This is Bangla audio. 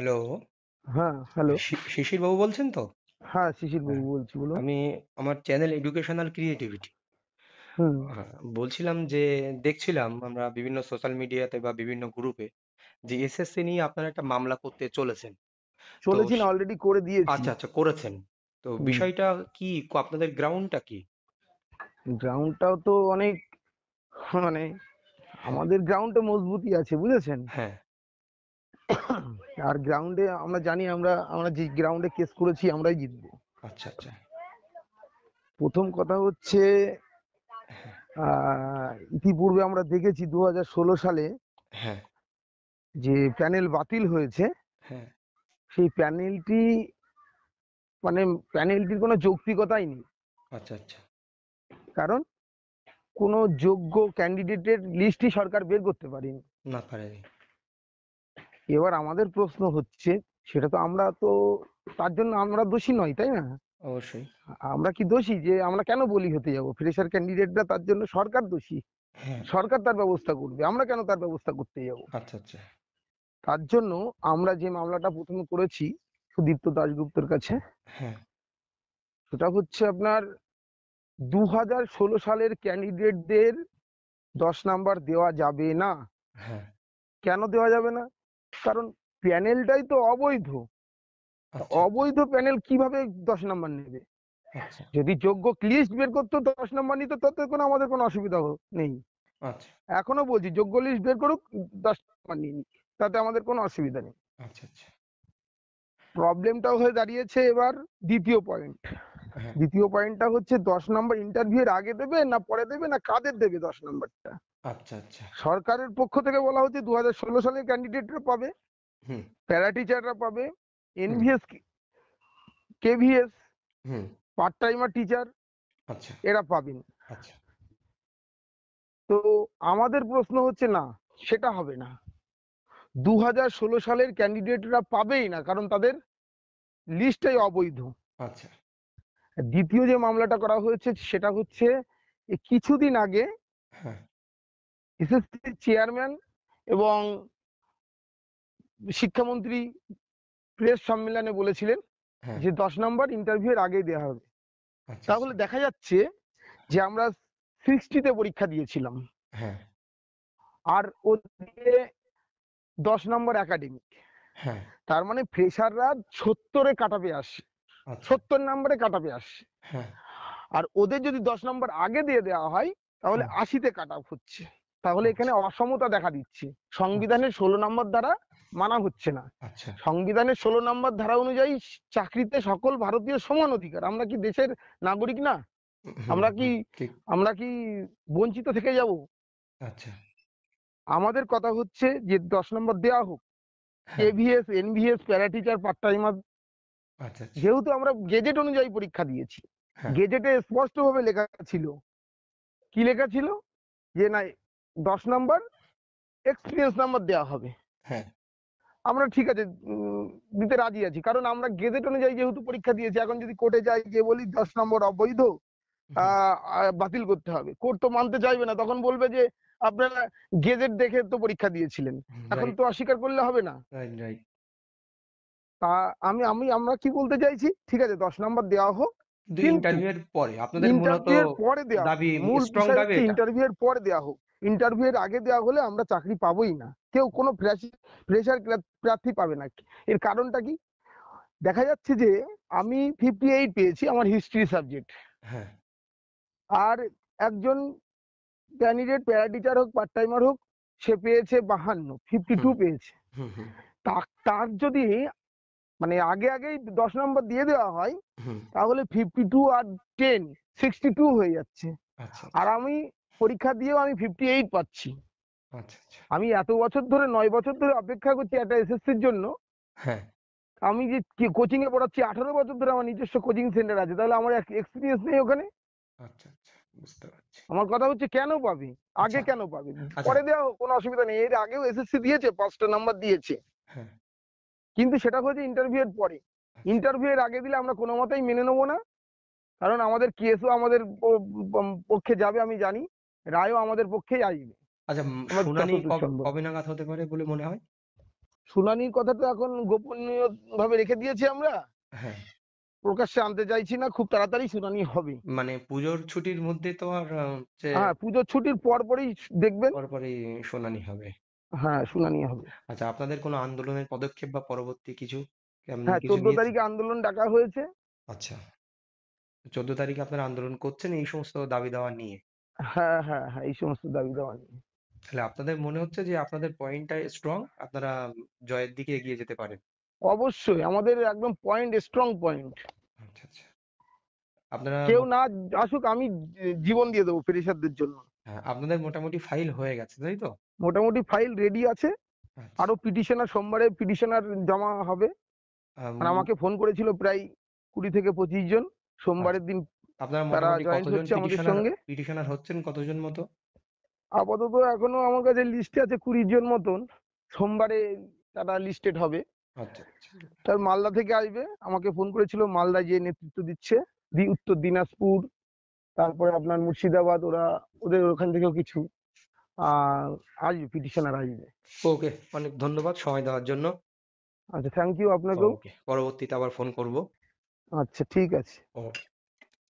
হ্যালো। হ্যাঁ, হ্যালো। শিশির বাবু বলছেন তো? হ্যাঁ, শিশির বাবু হ্যাঁ, বলছি, বলুন। আমি আমার চ্যানেল এডুকেশনাল ক্রিয়েটিভিটি, হুম। বলছিলাম যে দেখছিলাম আমরা বিভিন্ন সোশ্যাল মিডিয়াতে বা বিভিন্ন গ্রুপে যে এসএসসি নিয়ে আপনারা একটা মামলা করতে চলেছেন। তো চলেছি না, অলরেডি করে দিয়েছি। আচ্ছা আচ্ছা, করেছেন। তো হুম। বিষয়টা কি, আপনাদের গ্রাউন্ডটা কি? গ্রাউন্ডটাও তো অনেক, মানে হ্যাঁ আমাদের গ্রাউন্ডে মজবুতই আছে, বুঝেছেন। হ্যাঁ। আর গ্রাউন্ডে আমরা জানি, আমরা আমরা যে গ্রাউন্ডে কেস করেছি আমরাই জিতবো। আচ্ছা আচ্ছা। প্রথম কথা হচ্ছে, হ্যাঁ ইতিপূর্বে আমরা দেখেছি 2016 সালে হ্যাঁ যে প্যানেল বাতিল হয়েছে, হ্যাঁ। সেই প্যানেলটি, মানে প্যানেলটির কোনো যৌক্তিকতাই নেই। আচ্ছা আচ্ছা। কারণ কোনো যোগ্য ক্যান্ডিডেটের লিস্টই সরকার বের করতে পারেনি। না পারেনি। এবার আমাদের প্রশ্ন হচ্ছে, সেটা তো আমরা তো, তার জন্য আমরা দোষী নই, তাই না? অবশ্যই। আমরা কি দোষী যে আমরা কেন বলি হতে যাব? ফ্রেশার ক্যান্ডিডেটরা, তার জন্য সরকার দোষী। হ্যাঁ। সরকার তার ব্যবস্থা করবে, আমরা কেন তার ব্যবস্থা করতে যাব? আচ্ছা আচ্ছা। তার জন্য আমরা যে মামলাটা প্রথমে করেছি সুদীপ্ত দাশগুপ্তর কাছে, হ্যাঁ সেটা হচ্ছে আপনার 2016 সালের ক্যান্ডিডেটদের 10 নাম্বার দেওয়া যাবে না। হ্যাঁ। কেন দেওয়া যাবে না? কারণ প্যানেলটাই তো অবৈধ। আচ্ছা আচ্ছা। অবৈধ প্যানেল কিভাবে 10 নাম্বার নেবে? আচ্ছা যদি যোগ্য লিস্ট বের করতো 10 নাম্বার নিত, তাতে কোনো আমাদের কোনো অসুবিধা নেই। আচ্ছা এখনো বলছি, যোগ্য লিস্ট বের করুক, 10 নাম্বার নিয়ে নিক, তাতে আমাদের কোনো অসুবিধা নেই। আচ্ছা আচ্ছা। প্রবলেমটাও হয়ে দাঁড়িয়েছে এবার দ্বিতীয় পয়েন্ট। হ্যাঁ। দ্বিতীয় পয়েন্টটা হচ্ছে 10 নাম্বার ইন্টারভিউ এর আগে দেবে না পরে দেবে, না কাদের দেবে 10 নাম্বারটা। আচ্ছা আচ্ছা। সরকারের পক্ষ থেকে বলা হচ্ছে 2016 সালের ক্যান্ডিডেটরা পাবে, হুম প্যারা টিচাররা পাবে, হুম এনভিএস, কেভিএস, হুম। পার্ট টাইমার টিচার, আচ্ছা এরা পাবেন। আচ্ছা। তো আমাদের প্রশ্ন হচ্ছে, না, সেটা হবে না। 2016 সালের ক্যান্ডিডেটরা পাবেই না, কারণ তাদের লিস্টটাই অবৈধ। আচ্ছা। দ্বিতীয় যে মামলাটা করা হয়েছে সেটা হচ্ছে, এই কিছুদিন আগে হ্যাঁ এসএসসি চেয়ারম্যান এবং শিক্ষামন্ত্রী প্রেস সম্মেলনে বলেছিলেন হ্যাঁ। যে 10 নাম্বার ইন্টারভিউ এর আগেই দেওয়া হবে। আচ্ছা আচ্ছা। তাহলে দেখা যাচ্ছে যে আমরা 60তে পরীক্ষা দিয়েছিলাম, হ্যাঁ আর ওদিকে 10 নাম্বার একাডেমিক। হ্যাঁ। তার মানে ফ্রেশাররা 70-এ কাটাবে আসে, আচ্ছা। 70 নাম্বারে কাটাবে আসে। হ্যাঁ আর ওদের যদি 10 নাম্বার আগে দিয়ে দেওয়া হয়, তাহলে হুম। 80-তে কাট অফ হচ্ছে। তাহলে এখানে আচ্ছা অসমতা দেখা দিচ্ছে। আচ্ছা সংবিধানের 16 নাম্বার দ্বারা মানা হচ্ছে না। আচ্ছা। সংবিধানের 16 নাম্বার ধারা অনুযায়ী চাকরিতে সকল ভারতীয় সমান অধিকার। আমরা কি দেশের নাগরিক না? হুম আমরা কি হুম ঠিক। আমরা কি বঞ্চিত থেকে যাব? আচ্ছা। আমাদের কথা হচ্ছে যে 10 নাম্বার দেওয়া হোক। হ্যাঁ। KVS, NVS, para teacher, part timer. আচ্ছা আচ্ছা। যেহেতু আমরা গেজেট অনুযায়ী পরীক্ষা দিয়েছি, হ্যাঁ গেজেটে স্পষ্টভাবে লেখা ছিল, কি লেখা ছিল, যে না, 10 নাম্বার এক্সপিরিয়েন্স নাম্বার দেওয়া হবে। হ্যাঁ। আমরা ঠিক আছে, দিতে রাজি আছি, কারণ আমরা গেজেট অনুযায়ী যেহেতু পরীক্ষা দিয়েছি। এখন যদি কোর্টে যাই, গিয়ে বলি 10 নম্বর অবৈধ, হুম। বাতিল করতে হবে, কোর্ট তো মানতে চাইবে না। তখন বলবে যে আপনারা গেজেট দেখে তো পরীক্ষা দিয়েছিলেন, এখন রাইট তো অস্বীকার করলে হবে না। Right right. তা আমি আমি আমরা কি বলতে চাইছি, ঠিক আছে 10 নাম্বার দেওয়া হোক, কিন্তু কিন্তু ইন্টারভিউ এর পরে আপনাদের মূলত ইন্টারভিউ এর পরে দেওয়া হোক। দাবি, মূল স্ট্রং বিষয় দাবি হচ্ছে এটা। ইন্টারভিউ এর পরে দেওয়া হোক। ইন্টারভিউ এর আগে দেওয়া হলে আমরা চাকরি পাবোই না, কেউ কোনো ফ্রেশার প্রার্থী পাবে না। এর কারণটা কি? দেখা যাচ্ছে যে আমি 58 পেয়েছি আমার হিস্ট্রি সাবজেক্ট, হ্যাঁ। আর একজন ক্যান্ডিডেট প্যারা টিচার হোক, পার্ট টাইমার হোক, সে পেয়েছে 52, 52 হুম পেয়েছে। হুম হুম তার যদি মানে আগে আগেই 10 নাম্বার দিয়ে দেওয়া হয়, হুম। তাহলে 52 আর 10, 62 হয়ে যাচ্ছে। আচ্ছা আর আচ্ছা আমি পরীক্ষা দিয়েও আমি 58 পাচ্ছি। আচ্ছা আচ্ছা। আমি এত বছর ধরে, 9 বছর ধরে অপেক্ষা করছি একটা এসএসসির জন্য। হ্যাঁ। আমি যে কোচিং এ পড়াচ্ছি, 18 বছর ধরে আমার নিজস্ব কোচিং সেন্টার আছে, তাহলে আমার এক্সপিরিয়েন্স নেই ওখানে? আচ্ছা আচ্ছা, বুঝতে পারছি। আমার কথা হচ্ছে, কেন পাবে? আগে আচ্ছা কেন পাবে? আচ্ছা। পরে দেওয়া হোক, কোনো অসুবিধা নেই। এর আগেও এসএসসি দিয়েছে, 5টা নাম্বার দিয়েছে, হ্যাঁ। কিন্তু সেটা হচ্ছে ইন্টারভিউ এর পরে। আচ্ছা ইন্টারভিউ এর আগে দিলে আমরা কোনো মতেই মেনে নেবো না, কারণ আমাদের কেসও আমাদের পক্ষে যাবে, আমি জানি। রায়ও আমাদের পক্ষেই আসবে, আচ্ছা। আমার শুনানি যতদূর সম্ভব। কবে নাগাদ হতে পারে বলে মনে হয়? শুনানির কথা তো এখন গোপনীয় ভাবে রেখে দিয়েছি আমরা, হ্যাঁ, প্রকাশ্যে আনতে চাইছি না, খুব তাড়াতাড়ি শুনানি হবে। মানে পুজোর ছুটির মধ্যে তো আর হচ্ছে হ্যাঁ, পুজোর ছুটির পর পরই দেখবেন। পরপরই শুনানি হবে। হ্যাঁ, শুনানি হবে। আচ্ছা, আপনাদের কোনো আন্দোলনের পদক্ষেপ বা পরবর্তী কিছু এমনি হ্যাঁ, কিছু 14 নিয়েছেন? তারিখে আন্দোলন ডাকা হয়েছে। আচ্ছা, 14 তারিখে আপনারা আন্দোলন করছেন এই সমস্ত দাবি দাওয়া নিয়ে। হ্যাঁ, হ্যাঁ, হ্যাঁ, এই সমস্ত দাবি দেওয়া নিয়ে। তাহলে আপনাদের মনে হচ্ছে যে আপনাদের পয়েন্টটা স্ট্রং, আপনারা জয়ের দিকে এগিয়ে যেতে পারেন। অবশ্যই আমাদের একদম পয়েন্ট, স্ট্রং পয়েন্ট। আচ্ছা আচ্ছা। আপনারা কেউ না আসুক, আমি জীবন দিয়ে দেবো পেরিসারদের জন্য। হ্যাঁ, আপনাদের মোটামুটি ফাইল হয়ে গেছে তাই তো? মোটামুটি ফাইল রেডি আছে। আচ্ছা। আরো পিটিশনার, সোমবারে পিটিশনার জমা হবে। আম, আর আমাকে ফোন করেছিল প্রায় 20 থেকে 25 জন আচ্ছা, সোমবারের দিন। আপনারা তারা মোটামুটি জয়েন্ট কতজন হচ্ছে আমাদের পিটিশনার সঙ্গে। পিটিশনার হচ্ছেন, কতজন মতো? আপাতত এখনো আমার কাছে লিস্টে আছে 20 জন মতন। সোমবারে তারা লিস্টেড হবে। আচ্ছা আচ্ছা। তার মালদা থেকে আসবে, আমাকে ফোন করেছিল, মালদা যে নেতৃত্ব দিচ্ছে, উত্তর দিনাজপুর, তারপরে আপনার মুর্শিদাবাদ, ওরা ওদের ওখান থেকেও কিছু আহ আসবে, পিটিশনার আসবে। ওকে, অনেক ধন্যবাদ সময় দেওয়ার জন্য। আচ্ছা, থ্যাংক ইউ আপনাকেও। ওকে, পরবর্তীতে আবার ফোন করব। আচ্ছা, ঠিক আছে। ওকে।